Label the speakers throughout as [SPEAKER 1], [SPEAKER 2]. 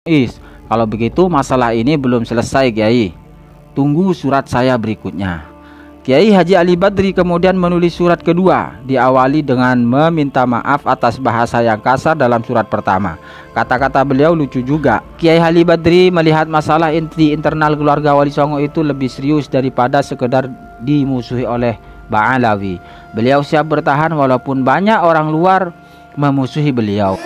[SPEAKER 1] Muiz. Kalau begitu masalah ini belum selesai Kiai. Tunggu surat saya berikutnya. Kiai Haji Ali Badri kemudian menulis surat kedua, diawali dengan meminta maaf atas bahasa yang kasar dalam surat pertama. Kata-kata beliau lucu juga. Kiai Ali Badri melihat masalah inti internal keluarga Wali Songo itu lebih serius daripada sekedar dimusuhi oleh Ba'alawi. Beliau siap bertahan walaupun banyak orang luar memusuhi beliau.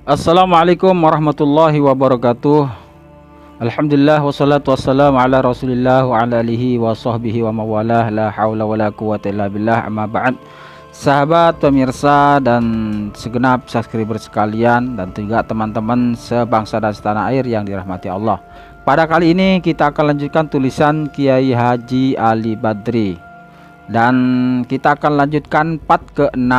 [SPEAKER 1] Assalamualaikum warahmatullahi wabarakatuh. Alhamdulillah wassalatu wassalamu ala rasulillah wa ala alihi wa sahbihi wa mawalah. La hawla wa la quwwata illa billah, amma ba'd. Sahabat pemirsa dan segenap subscriber sekalian, dan juga teman-teman sebangsa dan setanah air yang dirahmati Allah. Pada kali ini kita akan lanjutkan tulisan Kiai Haji Ali Badri, dan kita akan lanjutkan part ke-6,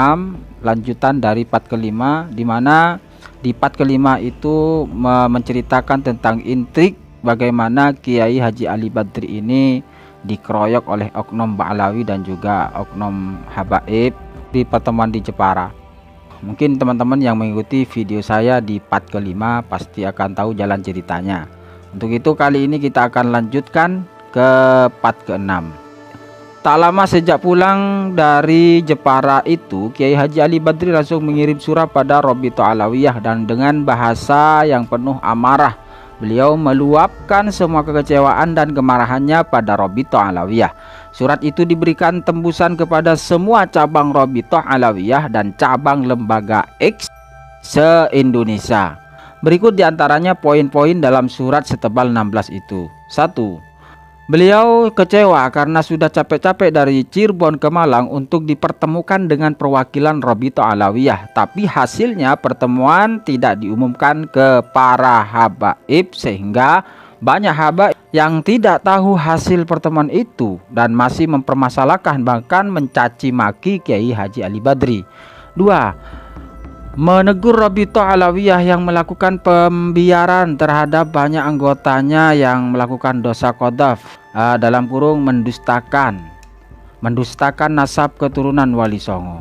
[SPEAKER 1] lanjutan dari part ke-5, di mana di part ke-5 itu menceritakan tentang intrik bagaimana Kiai Haji Ali Badri ini dikeroyok oleh oknum Ba'alawi dan juga oknum Habaib di pertemuan di Jepara. Mungkin teman-teman yang mengikuti video saya di part ke-5 pasti akan tahu jalan ceritanya. Untuk itu kali ini kita akan lanjutkan ke part ke-6. Tak lama sejak pulang dari Jepara itu, Kiai Haji Ali Badri langsung mengirim surat pada Robito Alawiyah, dan dengan bahasa yang penuh amarah beliau meluapkan semua kekecewaan dan kemarahannya pada Robito Alawiyah. Surat itu diberikan tembusan kepada semua cabang Robito Alawiyah dan cabang lembaga X se-Indonesia. Berikut diantaranya poin-poin dalam surat setebal 16 itu. 1. Beliau kecewa karena sudah capek-capek dari Cirebon ke Malang untuk dipertemukan dengan perwakilan Robito Alawiyah, tapi hasilnya pertemuan tidak diumumkan ke para habaib, sehingga banyak habaib yang tidak tahu hasil pertemuan itu dan masih mempermasalahkan bahkan mencaci maki Kiai Haji Ali Badri. 2. Menegur Robito Alawiyah yang melakukan pembiaran terhadap banyak anggotanya yang melakukan dosa qadzaf, dalam kurung mendustakan nasab keturunan Wali Songo.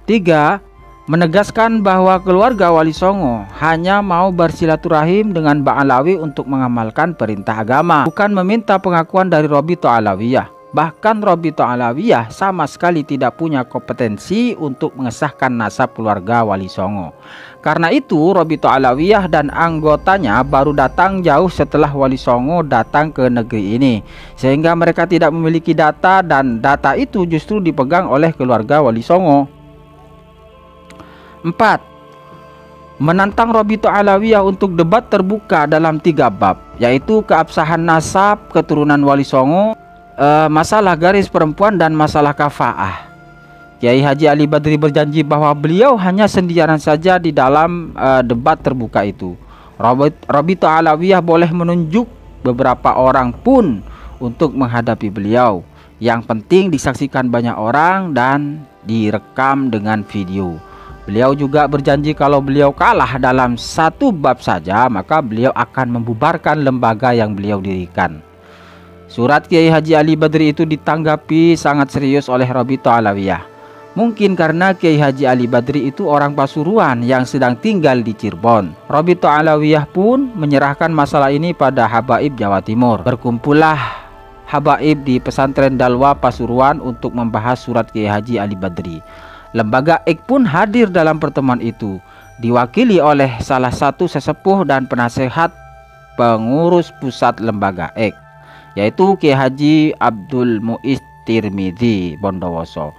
[SPEAKER 1] 3. Menegaskan bahwa keluarga Wali Songo hanya mau bersilaturahim dengan Ba'alawi untuk mengamalkan perintah agama, bukan meminta pengakuan dari Robito Alawiyah. Bahkan Robito Alawiyah sama sekali tidak punya kompetensi untuk mengesahkan nasab keluarga Wali Songo. Karena itu Robito Alawiyah dan anggotanya baru datang jauh setelah Wali Songo datang ke negeri ini, sehingga mereka tidak memiliki data, dan data itu justru dipegang oleh keluarga Wali Songo. 4. Menantang Robito Alawiyah untuk debat terbuka dalam 3 bab, yaitu keabsahan nasab keturunan Wali Songo, masalah garis perempuan, dan masalah kafaah. Kiai Haji Ali Badri berjanji bahwa beliau hanya sendirian saja di dalam debat terbuka itu. Robito Alawiyah boleh menunjuk beberapa orang pun untuk menghadapi beliau. Yang penting disaksikan banyak orang dan direkam dengan video. Beliau juga berjanji kalau beliau kalah dalam 1 bab saja, maka beliau akan membubarkan lembaga yang beliau dirikan. Surat Kiai Haji Ali Badri itu ditanggapi sangat serius oleh Robito Alawiyah. Mungkin karena Kiai Haji Ali Badri itu orang Pasuruan yang sedang tinggal di Cirebon. Robito Alawiyah pun menyerahkan masalah ini pada habaib Jawa Timur. Berkumpullah habaib di pesantren Dalwa Pasuruan untuk membahas surat Kiai Haji Ali Badri. Lembaga X pun hadir dalam pertemuan itu, diwakili oleh salah satu sesepuh dan penasehat pengurus pusat lembaga X, yaitu Kiai Haji Abdul Muiz Tirmidzi Bondowoso.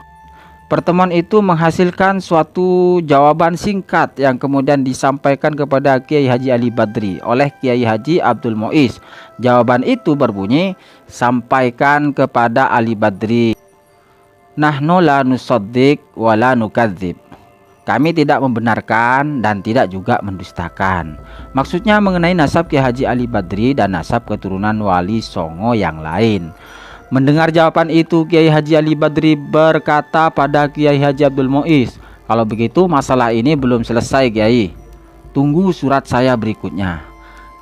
[SPEAKER 1] Pertemuan itu menghasilkan suatu jawaban singkat yang kemudian disampaikan kepada Kiai Haji Ali Badri oleh Kiai Haji Abdul Muiz. Jawaban itu berbunyi, sampaikan kepada Ali Badri, nahnu la nusaddiq wa la nukadzib. Kami tidak membenarkan dan tidak juga mendustakan. Maksudnya mengenai nasab Kiai Haji Ali Badri dan nasab keturunan Wali Songo yang lain. Mendengar jawaban itu, Kiai Haji Ali Badri berkata pada Kiai Haji Abdul Muiz, kalau begitu masalah ini belum selesai Kiai. Tunggu surat saya berikutnya.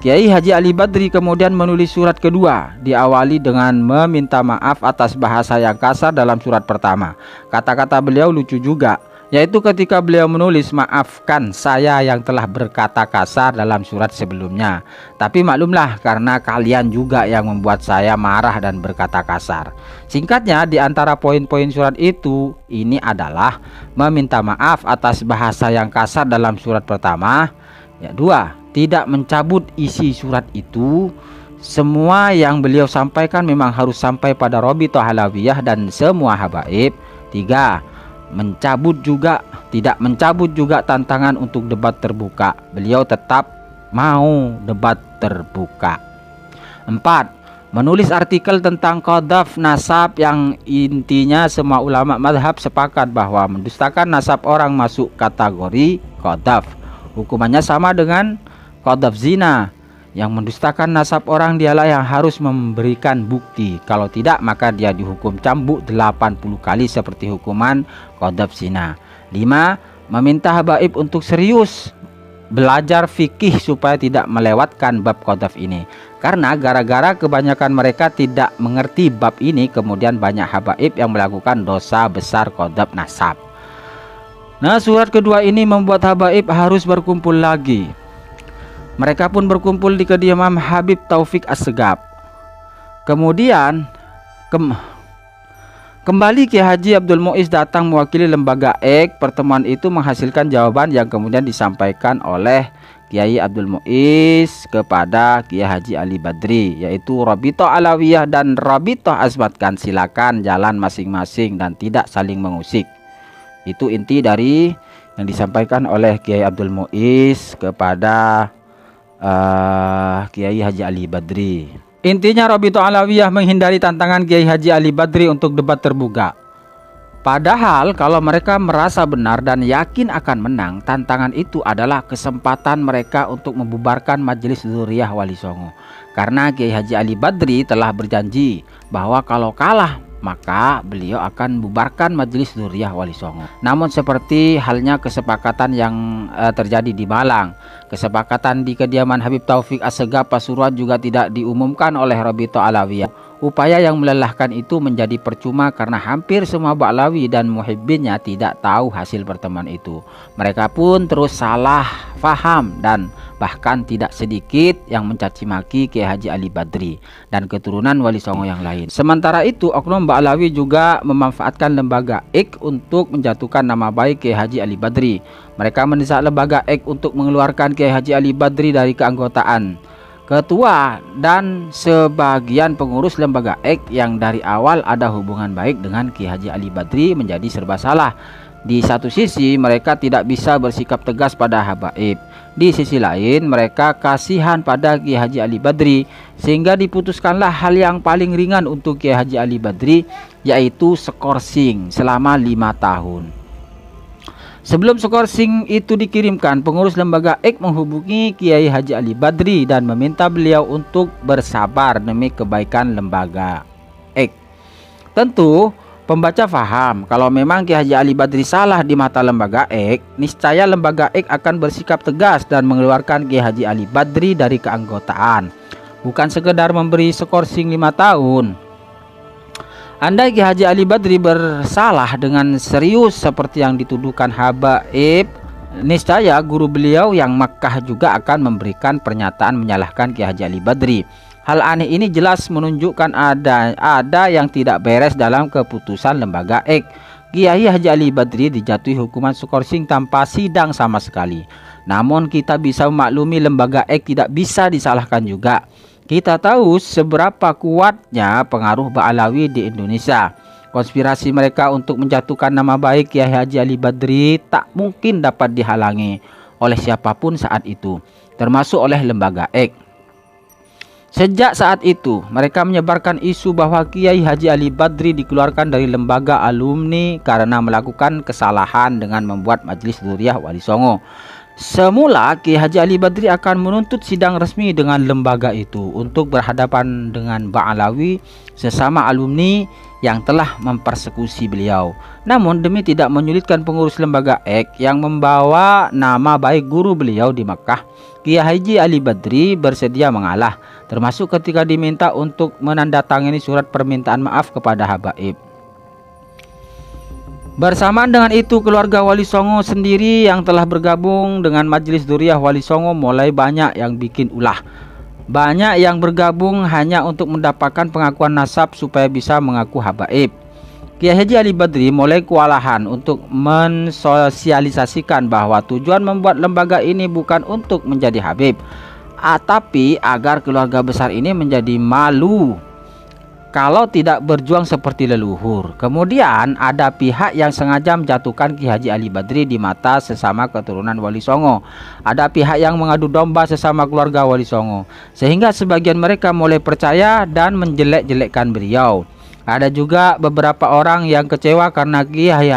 [SPEAKER 1] Kiai Haji Ali Badri kemudian menulis surat kedua, diawali dengan meminta maaf atas bahasa yang kasar dalam surat pertama. Kata-kata beliau lucu juga, yaitu ketika beliau menulis, maafkan saya yang telah berkata kasar dalam surat sebelumnya, tapi maklumlah karena kalian juga yang membuat saya marah dan berkata kasar. Singkatnya, di antara poin-poin surat itu, ini adalah meminta maaf atas bahasa yang kasar dalam surat pertama. Ya, dua, tidak mencabut isi surat itu. Semua yang beliau sampaikan memang harus sampai pada Rabithah Alawiyah dan semua habaib. Tiga, tidak mencabut juga tantangan untuk debat terbuka. Beliau tetap mau debat terbuka. Empat, menulis artikel tentang qadhaf nasab yang intinya semua ulama mazhab sepakat bahwa mendustakan nasab orang masuk kategori qadhaf. Hukumannya sama dengan qadhaf zina. Yang mendustakan nasab orang dialah yang harus memberikan bukti. Kalau tidak maka dia dihukum cambuk 80 kali seperti hukuman qadhaf zina. 5. Meminta habaib untuk serius belajar fikih supaya tidak melewatkan bab qadhaf ini. Karena gara-gara kebanyakan mereka tidak mengerti bab ini, kemudian banyak habaib yang melakukan dosa besar qadhaf nasab. Nah, surat kedua ini membuat habaib harus berkumpul lagi. Mereka pun berkumpul di kediaman Habib Taufik Assegaf. Kemudian kembali Kiai Haji Abdul Muiz datang mewakili lembaga EK. Pertemuan itu menghasilkan jawaban yang kemudian disampaikan oleh Kiai Abdul Muiz kepada Kiai Haji Ali Badri, yaitu Rabithah Alawiyah dan Rabithah Azmatkan silakan jalan masing-masing dan tidak saling mengusik. Itu inti dari yang disampaikan oleh Kiai Abdul Muiz kepada Kiai Haji Ali Badri. Intinya Rabithah Alawiyah menghindari tantangan Kiai Haji Ali Badri untuk debat terbuka. Padahal kalau mereka merasa benar dan yakin akan menang, tantangan itu adalah kesempatan mereka untuk membubarkan Majelis Dzurriyyah Wali Songo. Karena Kiai Haji Ali Badri telah berjanji bahwa kalau kalah maka beliau akan bubarkan Majelis Dzurriyyah Wali Songo. Namun seperti halnya kesepakatan yang terjadi di Malang, kesepakatan di kediaman Habib Taufik Assegaf Pasuruan juga tidak diumumkan oleh Rabithah Alawiyah. Upaya yang melelahkan itu menjadi percuma karena hampir semua Ba'lawi dan muhibbinnya tidak tahu hasil pertemuan itu. Mereka pun terus salah faham dan bahkan tidak sedikit yang mencaci maki Kiai Haji Ali Badri dan keturunan Wali Songo yang lain. Sementara itu, oknum Ba'lawi juga memanfaatkan lembaga EK untuk menjatuhkan nama baik Kiai Haji Ali Badri. Mereka mendesak lembaga EK untuk mengeluarkan Kiai Haji Ali Badri dari keanggotaan. Ketua dan sebagian pengurus lembaga EK yang dari awal ada hubungan baik dengan Kiai Haji Ali Badri menjadi serba salah. Di satu sisi mereka tidak bisa bersikap tegas pada habaib, di sisi lain mereka kasihan pada Kiai Haji Ali Badri, sehingga diputuskanlah hal yang paling ringan untuk Kiai Haji Ali Badri, yaitu skorsing selama 5 tahun. Sebelum skorsing itu dikirimkan, pengurus lembaga EK menghubungi Kiai Haji Ali Badri dan meminta beliau untuk bersabar demi kebaikan lembaga EK. Tentu pembaca faham kalau memang Kiai Haji Ali Badri salah di mata lembaga EK, niscaya lembaga EK akan bersikap tegas dan mengeluarkan Kiai Haji Ali Badri dari keanggotaan, bukan sekedar memberi skorsing 5 tahun. Andai Kiai Haji Ali Badri bersalah dengan serius seperti yang dituduhkan habaib, niscaya guru beliau yang Makkah juga akan memberikan pernyataan menyalahkan Kiai Haji Ali Badri. Hal aneh ini jelas menunjukkan ada yang tidak beres dalam keputusan lembaga EK. Kiai Haji Ali Badri dijatuhi hukuman skorsing tanpa sidang sama sekali. Namun kita bisa memaklumi lembaga EK tidak bisa disalahkan juga. Kita tahu seberapa kuatnya pengaruh Ba'lawi di Indonesia. Konspirasi mereka untuk menjatuhkan nama baik Kiai Haji Ali Badri tak mungkin dapat dihalangi oleh siapapun saat itu, termasuk oleh lembaga EK. Sejak saat itu, mereka menyebarkan isu bahwa Kiai Haji Ali Badri dikeluarkan dari lembaga alumni karena melakukan kesalahan dengan membuat Majelis Dzurriyyah Wali Songo. Semula Kiai Haji Ali Badri akan menuntut sidang resmi dengan lembaga itu untuk berhadapan dengan Ba'lawi sesama alumni yang telah mempersekusi beliau. Namun demi tidak menyulitkan pengurus lembaga Ek yang membawa nama baik guru beliau di Mekah, Kiai Haji Ali Badri bersedia mengalah, termasuk ketika diminta untuk menandatangani surat permintaan maaf kepada Habaib. Bersamaan dengan itu, keluarga Wali Songo sendiri yang telah bergabung dengan Majelis Dzurriyyah Wali Songo mulai banyak yang bikin ulah. Banyak yang bergabung hanya untuk mendapatkan pengakuan nasab supaya bisa mengaku habaib. Kiai Haji Ali Badri mulai kewalahan untuk mensosialisasikan bahwa tujuan membuat lembaga ini bukan untuk menjadi habib, tapi agar keluarga besar ini menjadi malu kalau tidak berjuang seperti leluhur. Kemudian ada pihak yang sengaja menjatuhkan Kiai Haji Ali Badri di mata sesama keturunan Wali Songo. Ada pihak yang mengadu domba sesama keluarga Wali Songo, sehingga sebagian mereka mulai percaya dan menjelek-jelekkan beliau. Ada juga beberapa orang yang kecewa karena Kiai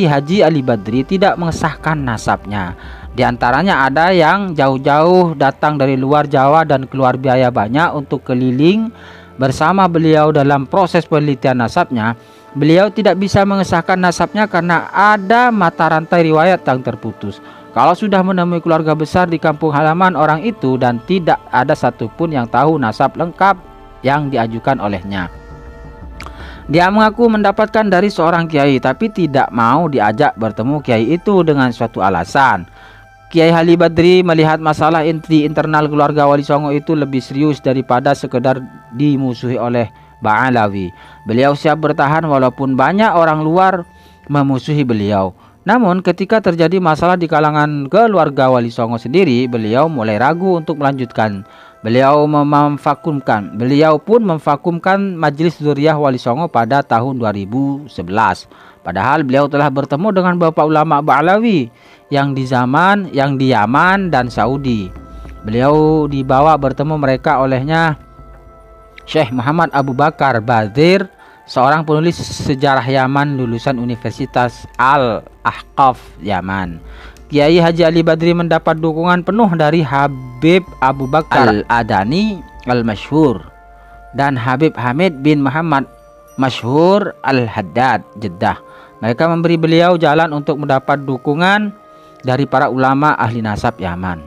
[SPEAKER 1] Haji Ali Badri tidak mengesahkan nasabnya. Di antaranya ada yang jauh-jauh datang dari luar Jawa dan keluar biaya banyak untuk keliling bersama beliau dalam proses penelitian nasabnya. Beliau tidak bisa mengesahkan nasabnya karena ada mata rantai riwayat yang terputus. Kalau sudah menemui keluarga besar di kampung halaman orang itu dan tidak ada satupun yang tahu nasab lengkap yang diajukan olehnya. Dia mengaku mendapatkan dari seorang kiai, tapi tidak mau diajak bertemu kiai itu dengan suatu alasan. Kiai Ali Badri melihat masalah di internal keluarga Wali Songo itu lebih serius daripada sekedar dimusuhi oleh Ba'alawi. Beliau siap bertahan walaupun banyak orang luar memusuhi beliau. Namun ketika terjadi masalah di kalangan keluarga Wali Songo sendiri, beliau mulai ragu untuk melanjutkan. Beliau pun memvakumkan Majelis Dzurriyyah Wali Songo pada tahun 2011. Padahal beliau telah bertemu dengan bapak ulama Ba'alawi yang di Yaman dan Saudi. Beliau dibawa bertemu mereka olehnya Syekh Muhammad Abu Bakar Badir, seorang penulis sejarah Yaman lulusan Universitas Al-Ahqaf Yaman. Kiai Haji Ali Badri mendapat dukungan penuh dari Habib Abu Bakar Al-Adani Al-Masyhur dan Habib Hamid bin Muhammad Masyhur Al-Haddad Jeddah. Mereka memberi beliau jalan untuk mendapat dukungan dari para ulama ahli nasab Yaman.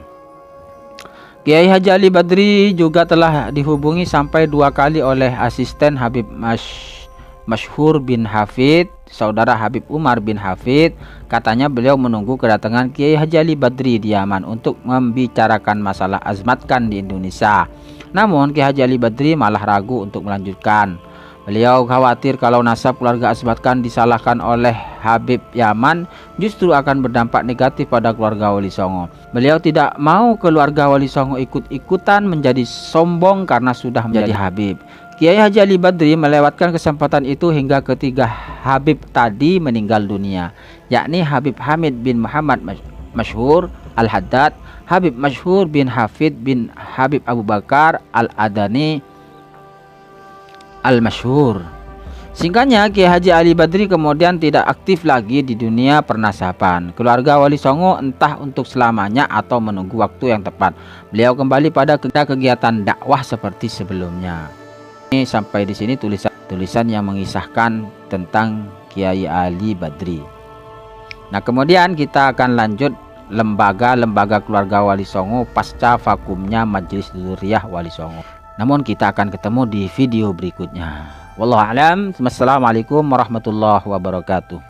[SPEAKER 1] Kiai Haji Ali Badri juga telah dihubungi sampai 2 kali oleh asisten Habib Masyhur bin Hafid, saudara Habib Umar bin Hafid. Katanya beliau menunggu kedatangan Kiai Haji Ali Badri di Yaman untuk membicarakan masalah azmatkan di Indonesia. Namun Kiai Haji Ali Badri malah ragu untuk melanjutkan. Beliau khawatir kalau nasab keluarga azmatkan disalahkan oleh Habib Yaman justru akan berdampak negatif pada keluarga Wali Songo. Beliau tidak mau keluarga Wali Songo ikut-ikutan menjadi sombong karena sudah menjadi Habib. Kiai Haji Ali Badri melewatkan kesempatan itu hingga ketiga Habib tadi meninggal dunia, yakni Habib Hamid bin Muhammad Masyhur Al-Haddad, Habib Masyhur bin Hafid bin Habib Abu Bakar Al-Adani Al-Masyhur. Singkatnya, Kiai Haji Ali Badri kemudian tidak aktif lagi di dunia pernasaban keluarga Wali Songo, entah untuk selamanya atau menunggu waktu yang tepat. Beliau kembali pada kegiatan dakwah seperti sebelumnya. Ini sampai di sini tulisan yang mengisahkan tentang Kiai Ali Badri. Nah, kemudian kita akan lanjut lembaga-lembaga keluarga Wali Songo pasca vakumnya Majelis Dzurriyyah Wali Songo. Namun kita akan ketemu di video berikutnya. Wallahu a'lam. Wassalamualaikum warahmatullahi wabarakatuh.